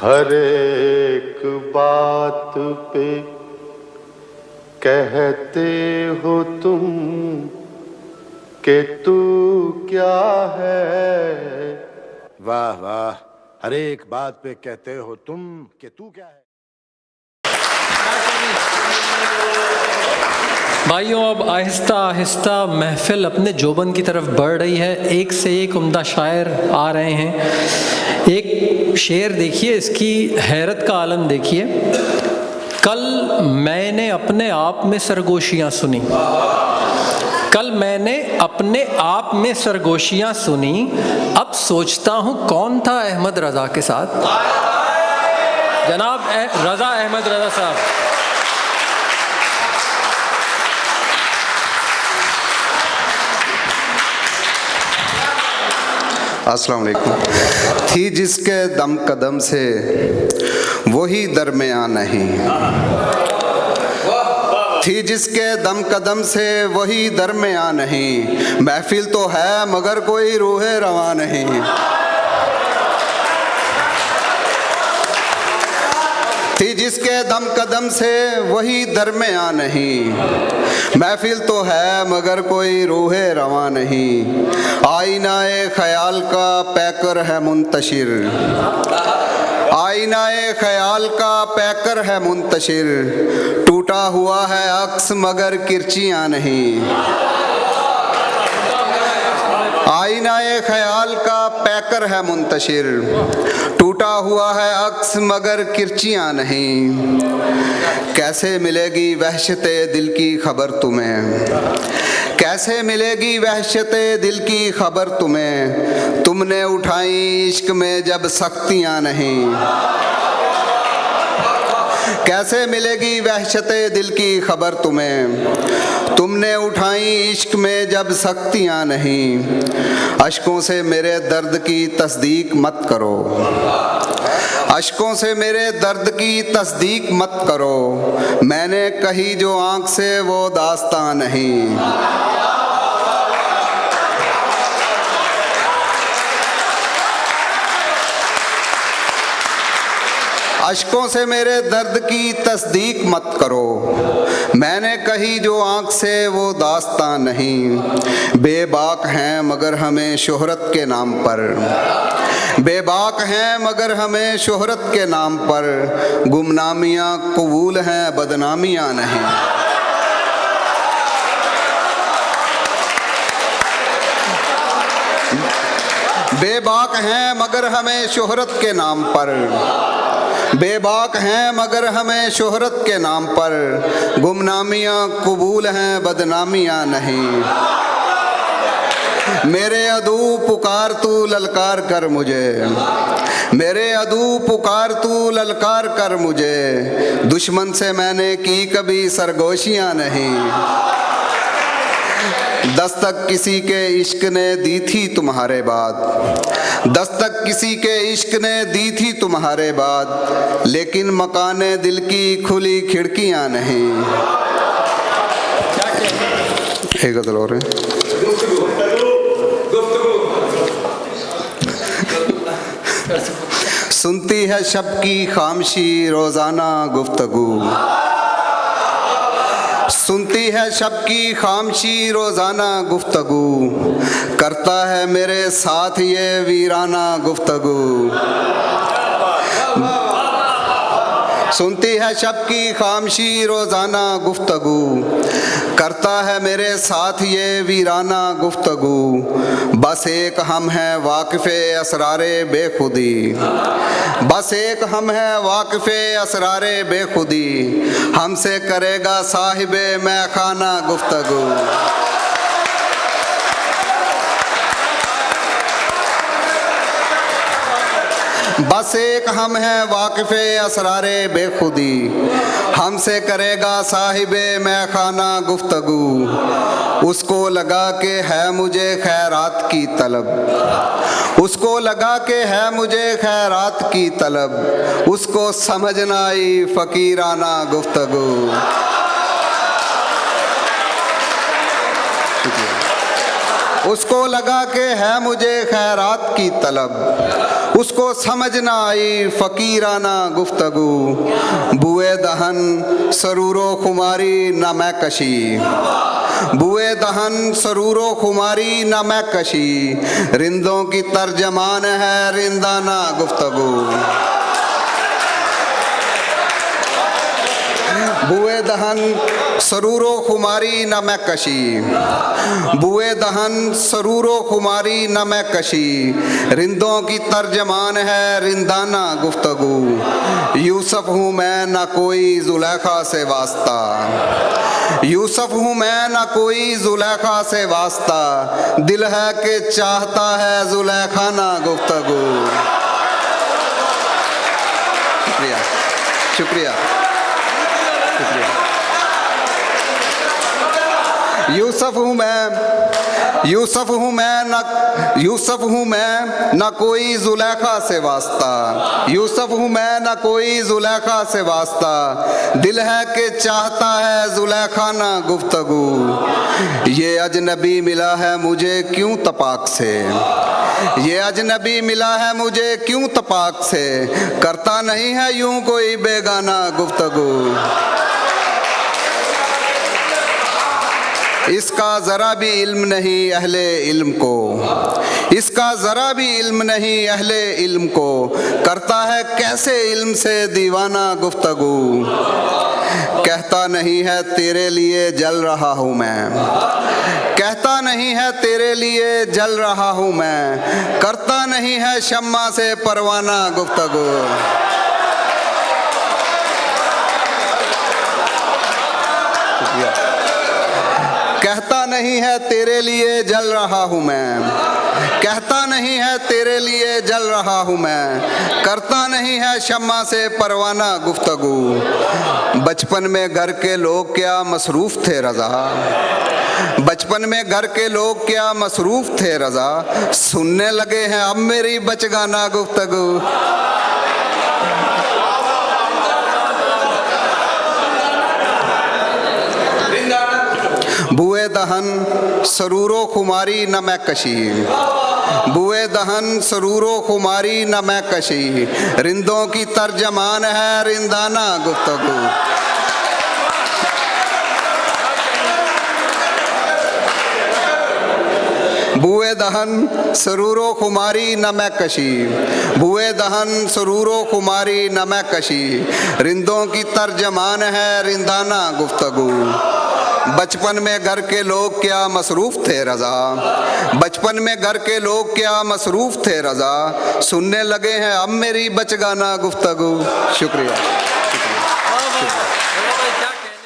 हर एक बात पे कहते हो तुम कि तू क्या है। वाह वाह, हर एक बात पे कहते हो तुम कि तू क्या है। भाइयों, अब आहिस्ता आहिस्ता महफिल अपने जोबन की तरफ बढ़ रही है। एक से एक उम्दा शायर आ रहे हैं। एक शेर देखिए, इसकी हैरत का आलम देखिए। कल मैंने अपने आप में सरगोशियाँ सुनी, कल मैंने अपने आप में सरगोशियाँ सुनी, अब सोचता हूँ कौन था अहमद रज़ा के साथ। जनाब रज़ा अहमद रज़ा साहब। अस्सलाम वालेकुम। थी जिसके दम कदम से वही दरमियाँ नहीं, थी जिसके दम कदम से वही दरमियाँ नहीं, महफिल तो है मगर कोई रूहे रवां नहीं। थी जिसके दम कदम से वही दरमियाँ नहीं, महफिल तो है मगर कोई रूहे रवां नहीं। आईनाए ख्याल का पैकर है मुंतशिर, आईनाए ख्याल का पैकर है मुंतशिर, टूटा हुआ है अक्स मगर किरचियाँ नहीं। आईनाए ख्याल का पैकर है मुंतशिर, टूटा हुआ है अक्स मगर किरचियाँ नहीं। कैसे मिलेगी वहशते दिल की खबर तुम्हें, कैसे मिलेगी वहशते दिल की खबर तुम्हें, तुमने उठाई इश्क में जब सख्तियाँ नहीं। कैसे मिलेगी वहशते दिल की खबर तुम्हें, तुमने उठाई इश्क में जब सख्तियाँ नहीं। अश्कों से मेरे दर्द की तस्दीक मत करो, अश्कों से मेरे दर्द की तस्दीक मत करो, मैंने कही जो आँख से वो दास्तां नहीं। अश्कों से मेरे दर्द की तस्दीक मत करो, मैंने कही जो आँख से वो दास्तां नहीं। बेबाक हैं मगर हमें शोहरत के नाम पर, बेबाक हैं मगर हमें शोहरत के नाम पर, गुमनामियाँ कबूल हैं बदनामियाँ नहीं। बेबाक हैं मगर हमें शोहरत के नाम पर, बेबाक हैं मगर हमें शोहरत के नाम पर, गुमनामियाँ कबूल हैं बदनामियाँ नहीं। मेरे अदू पुकार तू ललकार कर मुझे, मेरे अदू पुकार तू ललकार कर मुझे, दुश्मन से मैंने की कभी सरगोशियाँ नहीं। दस्तक किसी के इश्क ने दी थी तुम्हारे बाद, दस्तक किसी के इश्क ने दी थी तुम्हारे बाद, लेकिन मकाने दिल की खुली खिड़कियां नहीं। एक गज़ल और है। सुनती है शब की खामशी रोजाना गुफ्तगू, सुनती है शब की खामशी रोजाना गुफ्तगू, करता है मेरे साथ ये वीराना गुफ्तगू। सुनती है शब की खामशी रोजाना गुफ्तगू, करता है मेरे साथ ये वीराना गुफ्तगू। बस एक हम हैं वाकिफ़े असरारे बेखुदी, बस एक हम हैं वाकिफ़े असरारे बेखुदी, हमसे करेगा साहिबे मैखाना गुफ्तगू। बस एक हम हैं वाकिफ़े असरारे बेखुदी, हमसे करेगा साहिबे मैखाना गुफ्तगू। उसको लगा के है मुझे खैरात की तलब, उसको लगा के है मुझे खैरात की तलब, उसको समझ ना आई फ़कीराना गुफ्तगू। उसको लगा के है मुझे खैरात की तलब, उसको समझ ना आई फकीराना गुफ्तगू, बुए दहन सरूरो खुमारी न मैं कशी, बुए दहन सरूरो खुमारी न मैं कशी, रिंदों की तर्जमान है रिंदाना गुफ्तगू। बुए दहन सरूरो खुमारी न मैं कशी, बुए दहन सरूरो खुमारी न मैं कशी, रिंदों की तर्जमान है रिंदाना गुफ्तगू। यूसुफ हूँ मैं ना कोई जुलेखा से वास्ता, यूसुफ हूँ मैं ना कोई जुलेखा से वास्ता, दिल है कि चाहता है जुलेखा ना गुफ्तगू। शुक्रिया शुक्रिया शुक्रिया। यूसुफ हूँ मैं, यूसुफ हूँ मैं ना, यूसुफ हूँ मैं ना कोई जुलेखा से वास्ता, यूसुफ हूँ मैं ना कोई जुलेखा से वास्ता, दिल है कि चाहता है जुलेखा ना गुफ्तगू। ये अजनबी मिला है मुझे क्यों तपाक से, ये अजनबी मिला है मुझे क्यों तपाक से, करता नहीं है यूं कोई बेगाना गुफ्तगू। इसका ज़रा भी इल्म नहीं अहले इल्म को, इसका ज़रा भी इल्म नहीं अहले इल्म को, करता है कैसे इल्म से दीवाना गुफ्तगू। कहता नहीं है तेरे लिए जल रहा हूँ मैं, कहता नहीं है तेरे लिए जल रहा हूँ मैं, करता नहीं है शम्मा से परवाना गुफ्तगू। कहता नहीं है तेरे लिए जल रहा हूँ मैं, कहता नहीं है तेरे लिए जल रहा हूँ मैं, करता नहीं है शम्मा से परवाना गुफ्तगू। बचपन में घर के लोग क्या मसरूफ़ थे रज़ा, बचपन में घर के लोग क्या मसरूफ़ थे रज़ा, सुनने लगे हैं अब मेरी बचगाना गुफ्तगू। बुए दहन सरूरो खुमारी न मैं कशी, बुए दहन सरूरो खुमारी न मैं कशी, रिंदों की तर्जमान है रिंदाना गुफ्तगू। बुए दहन सरूरो खुमारी न मैं कशी, बुए दहन सरूरो खुमारी न मैं कशी, रिंदों की तर्जमान है रिंदाना गुफ्तगू। बचपन में घर के लोग क्या मसरूफ़ थे रज़ा, बचपन में घर के लोग क्या मसरूफ़ थे रज़ा, सुनने लगे हैं अब मेरी बचगाना गुफ्तगू। शुक्रिया।